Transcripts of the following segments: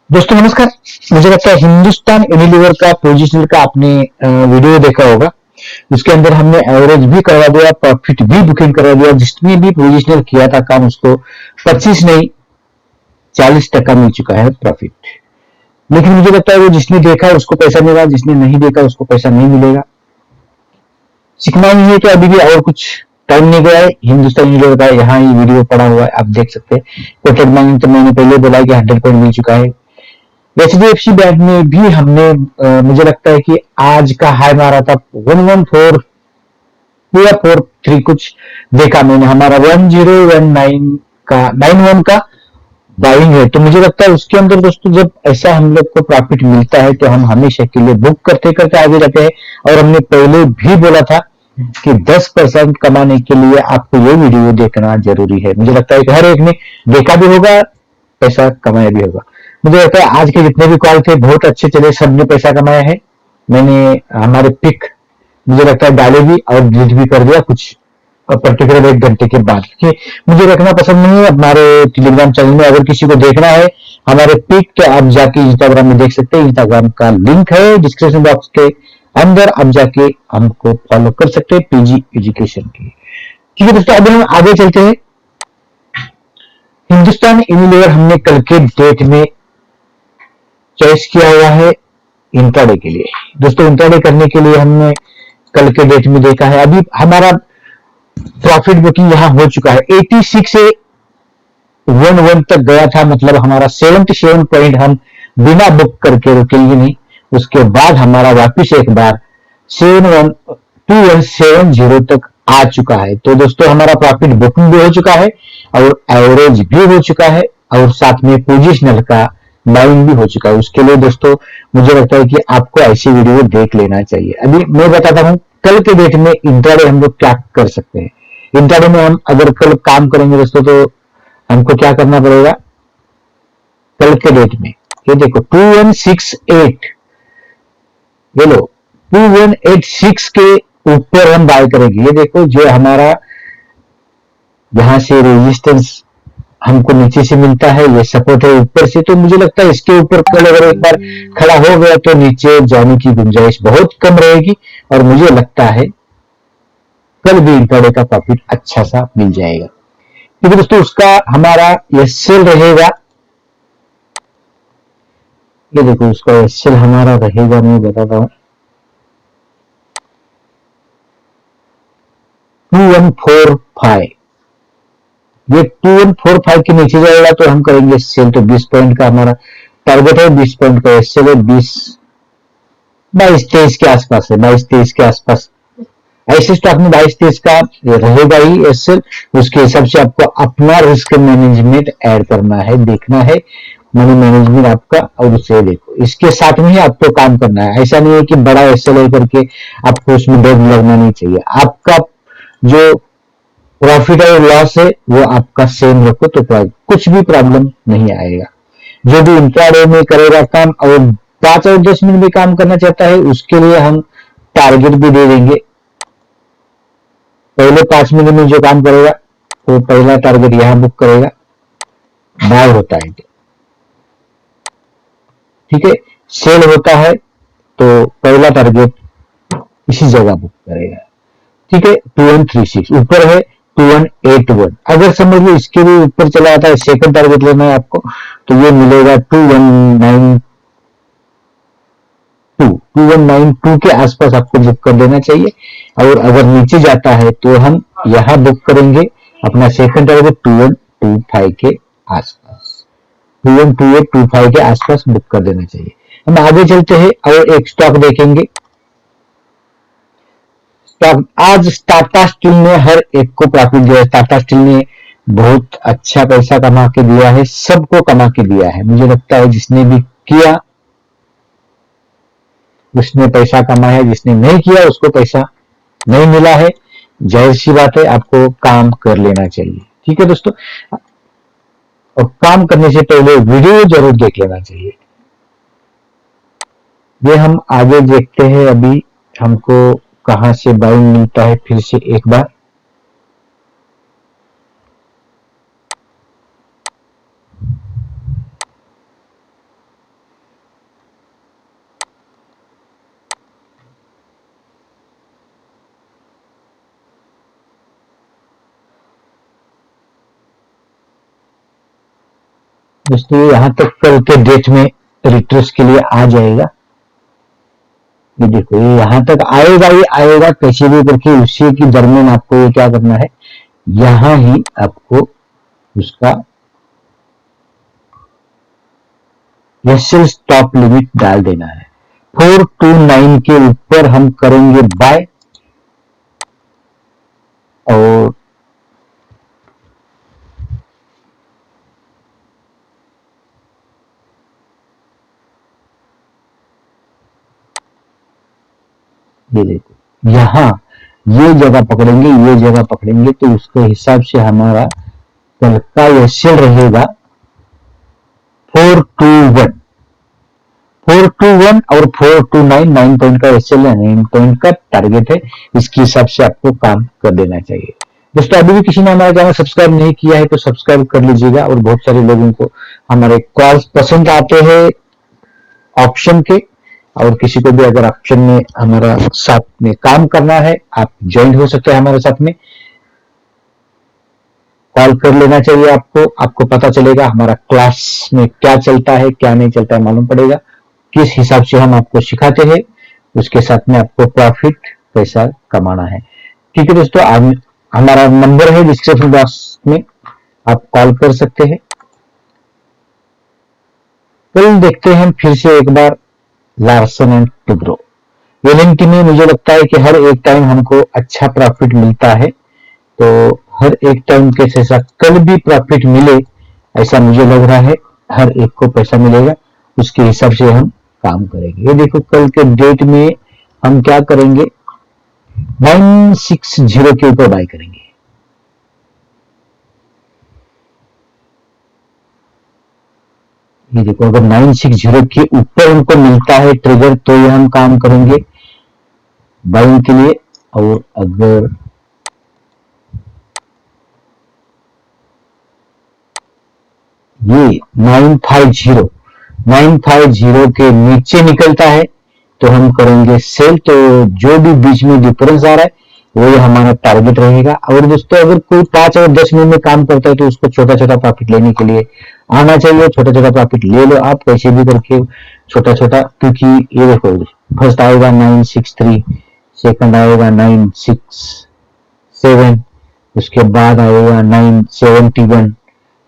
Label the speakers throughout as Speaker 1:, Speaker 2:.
Speaker 1: दोस्तों नमस्कार। मुझे लगता है हिंदुस्तान यूनिलीवर का पोजिशनर का आपने वीडियो देखा होगा। उसके अंदर हमने एवरेज भी करवा दिया, प्रॉफिट भी बुकिंग करवा दिया। जिसने भी पोजिशनर किया था काम उसको 25 नहीं 40% मिल चुका है प्रॉफिट। लेकिन मुझे लगता है वो जिसने देखा उसको पैसा मिला, जिसने नहीं देखा उसको पैसा नहीं मिलेगा। सीखना ही है तो अभी भी और कुछ टाइम नहीं गया है। हिंदुस्तान यूनिलीवर का यहाँ ही वीडियो पड़ा हुआ है, आप देख सकते हैं। कोटेड बैंक तो मैंने पहले बोला कि 100 पॉइंट मिल चुका है। एचडीएफसी बैंक में भी हमने मुझे लगता है कि आज का हाई मारा था 114 या 43 कुछ देखा मैंने। हमारा 1019 का 91 का बाइंग है। तो मुझे लगता है उसके अंदर दोस्तों जब ऐसा हम लोग को प्रॉफिट मिलता है तो हम हमेशा के लिए बुक करते करते आगे जाते हैं। और हमने पहले भी बोला था कि 10% कमाने के लिए आपको ये वीडियो देखना जरूरी है। मुझे लगता है कि हर एक ने देखा भी होगा, पैसा कमाया भी होगा। मुझे लगता है आज के जितने भी कॉल थे बहुत अच्छे चले, सबने पैसा कमाया है। मैंने हमारे पिक मुझे लगता है डाले भी और डिलीट भी कर दिया कुछ पर्टिकुलर 1 घंटे के बाद, क्योंकि मुझे रखना पसंद नहीं है। हमारे टेलीग्राम चैनल में अगर किसी को देखना है हमारे पिक तो आप जाके इंस्टाग्राम में देख सकते हैं। इंस्टाग्राम का लिंक है डिस्क्रिप्शन बॉक्स के अंदर, आप जाके हमको फॉलो कर सकते हैं पीजी एजुकेशन की। ठीक है दोस्तों, अभी हम आगे चलते हैं। हिंदुस्तान यूनिलीवर हमने कल के डेट में चॉइस किया हुआ है इंट्राडे के लिए। दोस्तों इंट्राडे करने के लिए हमने कल के डेट में देखा है। अभी हमारा प्रॉफिट बुकिंग यहां हो चुका है 86 से 11 तक गया था, मतलब हमारा 77 पॉइंट हम बिना बुक करके रुकेंगे नहीं। उसके बाद हमारा वापिस एक बार 2170 तक आ चुका है। तो दोस्तों हमारा प्रॉफिट बुकिंग भी हो चुका है और एवरेज भी हो चुका है और साथ में पोजिशनल का बाइंग भी हो चुका है। उसके लिए दोस्तों मुझे लगता है कि आपको ऐसी वीडियो देख लेना चाहिए। अभी मैं बताता हूं कल के डेट में इंट्राडे हम लोग क्या कर सकते हैं। इंट्राडे में हम अगर कल काम करेंगे दोस्तों तो हमको क्या करना पड़ेगा कल के डेट में। ये देखो 2168, ये लो 2186 के ऊपर हम बाय करेंगे। ये देखो जो हमारा यहां से रेजिस्टेंस हमको नीचे से मिलता है, ये सपोर्ट है ऊपर से। तो मुझे लगता है इसके ऊपर कल अगर एक बार खड़ा हो गया तो नीचे जाने की गुंजाइश बहुत कम रहेगी और मुझे लगता है कल भी इंट्राडे का प्रॉफिट अच्छा सा मिल जाएगा। क्योंकि दोस्तों उसका हमारा एसएल रहेगा, ये देखो उसका एसएल हमारा रहेगा, मैं बताता हूं 2145। ये 2145 के नीचे जाएगा तो हम करेंगे सेल। तो 20 पॉइंट का हमारा टारगेट है, 20 पॉइंट का एसएल है, 22-23 के आसपास है, 22-23 के आसपास। ऐसे स्टॉक में 22-23 का रहेगा ही एसएल। उसके हिसाब से आपको अपना रिस्क मैनेजमेंट ऐड करना है, देखना है मनी मैनेजमेंट आपका। और उसे देखो इसके साथ में ही आपको काम करना है। ऐसा नहीं है कि बड़ा एसएल है करके आपको उसमें डर लगना नहीं चाहिए। आपका जो प्रॉफिट और लॉस है वो आपका सेम रखो तो कुछ भी प्रॉब्लम नहीं आएगा। जो भी इंट्राडे में करेगा काम और 5 और 10 मिनट में काम करना चाहता है उसके लिए हम टारगेट भी दे देंगे। पहले 5 मिनट में जो काम करेगा वो पहला टारगेट यहां बुक करेगा, बाय होता है ठीक है। सेल होता है तो पहला टारगेट इसी जगह बुक करेगा, ठीक है। 2136 ऊपर है 2181। अगर समझ लो इसके भी ऊपर चला जाता है, सेकंड टारगेट लेना है आपको तो ये मिलेगा 2192 के आसपास आपको बुक कर देना चाहिए। और अगर नीचे जाता है तो हम यहां बुक करेंगे अपना सेकंड टारगेट 2125 के आसपास, 212825 के आसपास बुक कर देना चाहिए। हम आगे चलते हैं और एक स्टॉक देखेंगे। आज टाटा स्टील ने हर एक को प्रॉफिट दिया है। टाटा स्टील ने बहुत अच्छा पैसा कमा के दिया है, सबको कमा के दिया है। मुझे लगता है जिसने भी किया उसने पैसा कमाया है, जिसने नहीं किया उसको पैसा नहीं मिला है। जाहिर सी बात है आपको काम कर लेना चाहिए, ठीक है दोस्तों। और काम करने से पहले वीडियो जरूर देख लेना चाहिए। ये हम आगे देखते हैं अभी हमको कहां से बाइंग मिलता है फिर से एक बार। दोस्तों यहाँ तक कल के डेट में रिट्रेस के लिए आ जाएगा। ये देखो ये यहाँ तक आएगा ही आएगा कैसे भी करके। उसी की दरमियान आपको ये क्या करना है, यहाँ ही आपको उसका एसएल स्टॉप लिमिट डाल देना है। 429 के ऊपर हम करेंगे बाय, और ये देखो यहाँ ये जगह पकड़ेंगे, ये जगह पकड़ेंगे, तो उसके हिसाब से हमारा कल का एसएल रहेगा 421 और 429 9 पॉइंट का एसएल है, 9 पॉइंट का टारगेट है। इसके हिसाब से आपको काम कर देना चाहिए। दोस्तों अभी भी किसी ने हमारा चैनल सब्सक्राइब नहीं किया है तो सब्सक्राइब कर लीजिएगा। और बहुत सारे लोगों को हमारे कॉल्स पसंद आते हैं ऑप्शन के, और किसी को भी अगर ऑप्शन में हमारा साथ में काम करना है, आप ज्वाइन हो सकते हैं हमारे साथ में। कॉल कर लेना चाहिए आपको, आपको पता चलेगा हमारा क्लास में क्या चलता है क्या नहीं चलता है, मालूम पड़ेगा किस हिसाब से हम आपको सिखाते हैं, उसके साथ में आपको प्रॉफिट पैसा कमाना है। ठीक है दोस्तों, आज हमारा नंबर है डिस्क्रिप्शन बॉक्स में, आप कॉल कर सकते हैं। कल देखते हैं फिर से एक बार लार्सन एंड टुब्रो। एलएनटी में मुझे लगता है कि हर एक टाइम हमको अच्छा प्रॉफिट मिलता है, तो हर एक टाइम के साथ कल भी प्रॉफिट मिले ऐसा मुझे लग रहा है। हर एक को पैसा मिलेगा, उसके हिसाब से हम काम करेंगे। ये देखो कल के डेट में हम क्या करेंगे, 960 के ऊपर बाय करेंगे। ये देखो अगर 960 के ऊपर हमको मिलता है ट्रिगर तो ये हम काम करेंगे बाइंग के लिए। और अगर ये 950 के नीचे निकलता है तो हम करेंगे सेल। तो जो भी बीच में डिफरेंस आ रहा है वो हमारा टारगेट रहेगा। और दोस्तों अगर कोई 5 और 10 मिनट में काम करता है तो उसको छोटा छोटा प्रॉफिट लेने के लिए आना चाहिए। छोटा छोटा प्रॉफिट ले लो आप कैसे भी करके, छोटा छोटा, क्योंकि ये देखो फर्स्ट आएगा 963, सेकंड आएगा 967, उसके बाद आएगा 971।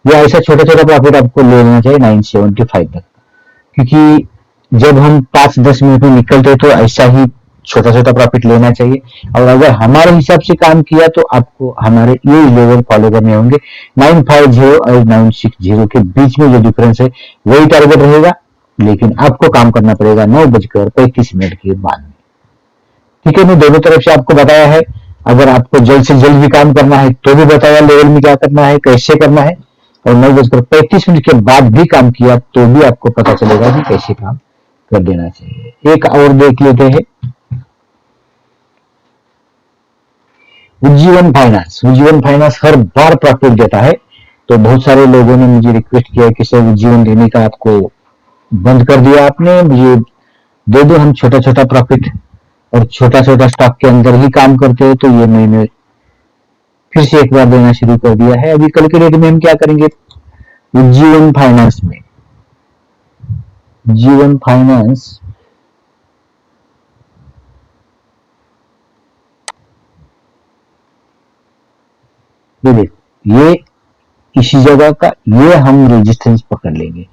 Speaker 1: या ऐसा छोटा छोटा प्रॉफिट आपको ले लेना चाहिए 975 तक, क्योंकि जब हम 5-10 मिनट में निकलते हैं तो ऐसा ही छोटा छोटा प्रॉफिट लेना चाहिए। और अगर हमारे हिसाब से काम किया तो आपको हमारे ये लेवल फॉलो करने होंगे। 950 और 960 के बीच में जो डिफरेंस है वही टारगेट रहेगा, लेकिन आपको काम करना पड़ेगा 9:35 के बाद में। ठीक है, मैं दोनों तरफ से आपको बताया है। अगर आपको जल्द से जल्द भी काम करना है तो भी बताया लेवल में क्या करना है, कैसे करना है। और 9:35 के बाद भी काम किया तो भी आपको पता चलेगा कि कैसे काम कर देना चाहिए। एक और देख लेते हैं, उज्जीवन फाइनेंस हर बार प्रॉफिट देता है। तो बहुत सारे लोगों ने मुझे रिक्वेस्ट किया कि सर उज्जीवन देने का आपको बंद कर दिया आपने, मुझे दे दो, हम छोटा छोटा प्रॉफिट और छोटा छोटा स्टॉक के अंदर ही काम करते हैं। तो ये मैंने फिर से एक बार देना शुरू कर दिया है। अभी कल के डेट में हम क्या करेंगे, उज्जीवन फाइनेंस में, जीवन फाइनेंस ये देखो, ये इसी जगह का ये हम रेजिस्टेंस पकड़ लेंगे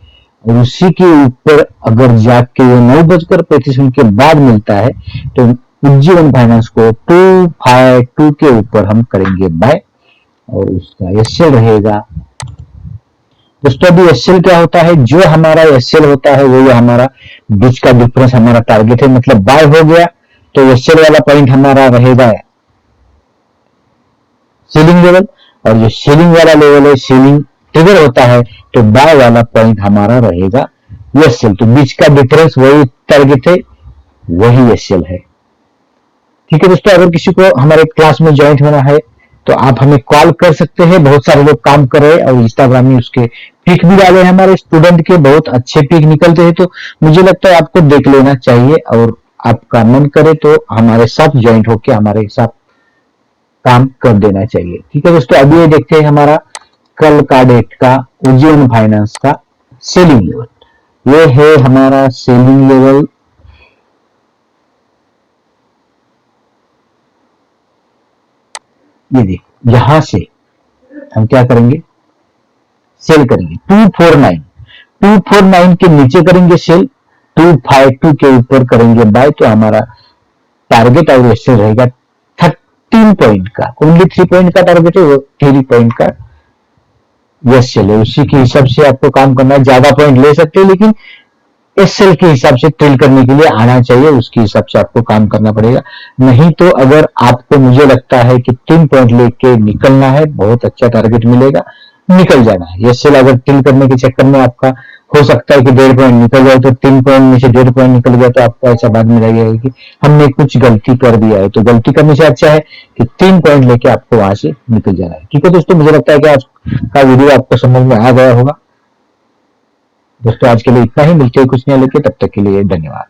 Speaker 1: और उसी के ऊपर अगर जाके ये 9:35 के बाद मिलता है तो उज्जीवन फाइनेंस को 252 के ऊपर हम करेंगे बाय, और उसका एसएल रहेगा। दोस्तों अभी एसएल क्या होता है, जो हमारा एसएल होता है वो हमारा बीच का डिफरेंस हमारा टारगेट है। मतलब बाय हो गया तो एसएल वाला पॉइंट हमारा रहेगा सेलिंग लेवल, और जो सेलिंग वाला लेवल है, सेलिंग ट्रिगर होता है, तो बाय वाला पॉइंट हमारा रहेगा एसएल। तो बीच का डिफरेंस वही टारगेट है, वही एसएल है। ठीक है दोस्तों, अगर किसी को हमारे क्लास में ज्वाइन होना है तो आप हमें कॉल कर सकते हैं। बहुत सारे लोग काम कर रहे हैं और इंस्टाग्राम में उसके पिक भी डाले हैं, हमारे स्टूडेंट के बहुत अच्छे पिक निकलते हैं। तो मुझे लगता है आपको देख लेना चाहिए, और आपका मन करे तो हमारे साथ ज्वाइन होकर हमारे साथ काम कर देना चाहिए। ठीक है दोस्तों, अभी ये देखते हैं हमारा कल का डेट का उज्जीवन फाइनेंस का सेलिंग लेवल, ये है हमारा सेलिंग लेवल। ये देखिए यहां से हम क्या करेंगे, सेल करेंगे 249 के नीचे करेंगे सेल, 252 के ऊपर करेंगे बाय, तो हमारा टारगेट और ऐसे रहेगा 13 पॉइंट का, ओनली 3 पॉइंट का टारगेट है, 3 पॉइंट का यस सेल है। उसी के हिसाब से आपको काम करना है, ज्यादा पॉइंट ले सकते हैं लेकिन एस सेल के हिसाब से ट्रेल करने के लिए आना चाहिए, उसके हिसाब से आपको काम करना पड़ेगा। नहीं तो अगर आपको, मुझे लगता है कि 3 पॉइंट लेके निकलना है, बहुत अच्छा टारगेट मिलेगा, निकल जाना है। एस सेल अगर ट्रेल करने के चक्कर में आपका हो सकता है कि 1.5 पॉइंट निकल जाए, तो 3 पॉइंट में से 1.5 पॉइंट निकल गया तो आपको ऐसा बाद में लगेगा कि हमने कुछ गलती कर दिया है। तो गलती करने से अच्छा है कि 3 पॉइंट लेके आपको वहां से निकल जाना है। ठीक है दोस्तों, मुझे लगता है कि आज का वीडियो आपको समझ में आ गया होगा। दोस्तों आज के लिए इतना ही, मिलते हैं कुछ नया लेके, तब तक के लिए धन्यवाद।